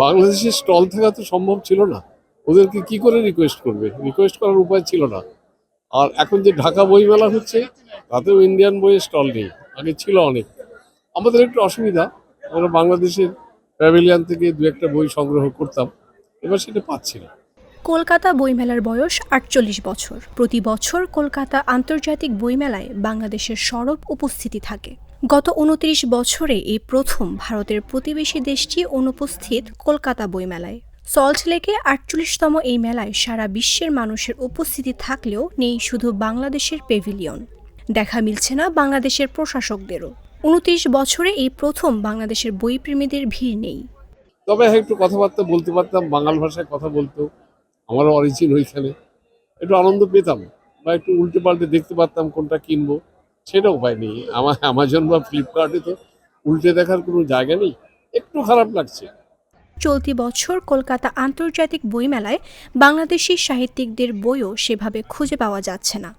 বাংলাদেশের স্টল থাকা তো সম্ভব ছিল না, ওদেরকে কি করে রিকোয়েস্ট করবে, রিকোয়েস্ট করার উপায় ছিল না। আর এখন যে ঢাকা বইমেলা হচ্ছে তাতেও ইন্ডিয়ান বইয়ের স্টল নেই, আগে ছিল অনেক। আমাদের একটু অসুবিধা, আমরা বাংলাদেশের প্যাভিলিয়ন থেকে দু একটা বই সংগ্রহ করতাম, এবার সেটা পাচ্ছি না। কলকাতা বইমেলার বয়স ৪৮ বছর। প্রতি বছর কলকাতা আন্তর্জাতিক বইমেলায় বাংলাদেশের সরব উপস্থিতি থাকে। গত ২৯ বছরে এই প্রথম ভারতের প্রতিবেশী দেশটি অনুপস্থিত কলকাতা বইমেলায়। সল্টলেকে ৪৮তম এই মেলায় সারা বিশ্বের মানুষের উপস্থিতি থাকলেও নেই শুধু বাংলাদেশের প্যাভিলিয়ন। দেখা মিলছে না বাংলাদেশের প্রশাসকদেরও। ২৯ বছরে এই প্রথম বাংলাদেশের বইপ্রেমীদের ভিড় নেই। তবে হ্যাঁ, একটু কথাবার্তা বলতে পারতাম, বাঙাল ভাষায় কথা বলতো, আমারও অরিজিন ওইখানে, একটু আনন্দ পেতাম, বা একটু উল্টে পাল্টে দেখতে পারতাম কোনটা কিনবো, সেটা উপায় নেই। আমার অ্যামাজন বা ফ্লিপকার্টে তো উল্টে দেখার কোনো জায়গা নেই, একটু খারাপ লাগছে। চলতি বছর কলকাতা আন্তর্জাতিক বইমেলায় বাংলাদেশি সাহিত্যিকদের বইও সেভাবে খুঁজে পাওয়া যাচ্ছে না।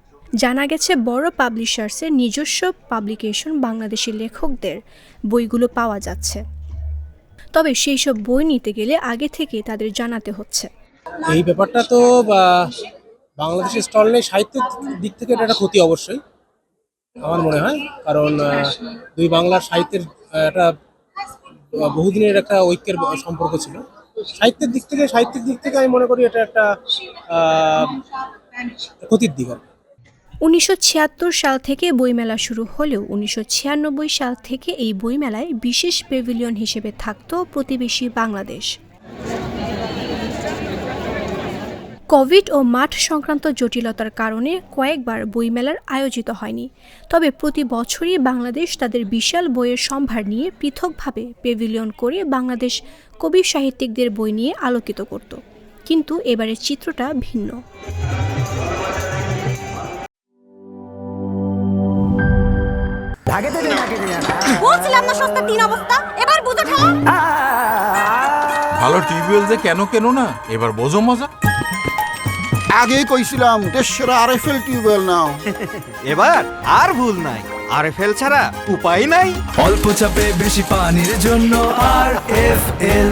জানা গেছে বড় পাবলিশার্সের নিজস্ব পাবলিকেশন বাংলাদেশি লেখকদের বইগুলো পাওয়া যাচ্ছে, তবে সেই সব বই নিতে গেলে আগে থেকে তাদের জানাতে হচ্ছে। এই ব্যাপারটা তো বাংলাদেশের স্টল নেই, সাহিত্যের দিক থেকে এটা একটা ক্ষতি অবশ্যই আমার মনে হয়। কারণ দুই বাংলার সাহিত্যের একটা বহুদিনের একটা ঐক্যের সম্পর্ক ছিল। সাহিত্যিক দিক থেকে আমি মনে করি এটা একটা ক্ষতির দিক। ১৯৭৬ সাল থেকে বইমেলা শুরু হলেও ১৯৯৬ সাল থেকে এই বইমেলায় বিশেষ প্যাভিলিয়ন হিসেবে থাকত প্রতিবেশী বাংলাদেশ। কোভিড ও মাঠ সংক্রান্ত জটিলতার কারণে কয়েকবার বইমেলার আয়োজিত হয়নি, তবে প্রতি বছরই বাংলাদেশ তাদের বিশাল বইয়ের সম্ভার নিয়ে পৃথকভাবে প্যাভিলিয়ন করে বাংলাদেশ কবি সাহিত্যিকদের বই নিয়ে আলোকিত করত। কিন্তু এবারের চিত্রটা ভিন্ন। বলছিলাম না সস্তা তিন অবস্থা, এবার বুঝো ঠেলা। ভালো টিউবওয়েল যে কেন না, এবার বোঝো মজা। আগেই কইছিলাম দেশের আরএফএল টিউবওয়েল নাও। এবার আর ভুল নাই, আরএফএল ছাড়া উপায় নাই। অল্প চাপে বেশি পানির জন্য আরএফএল।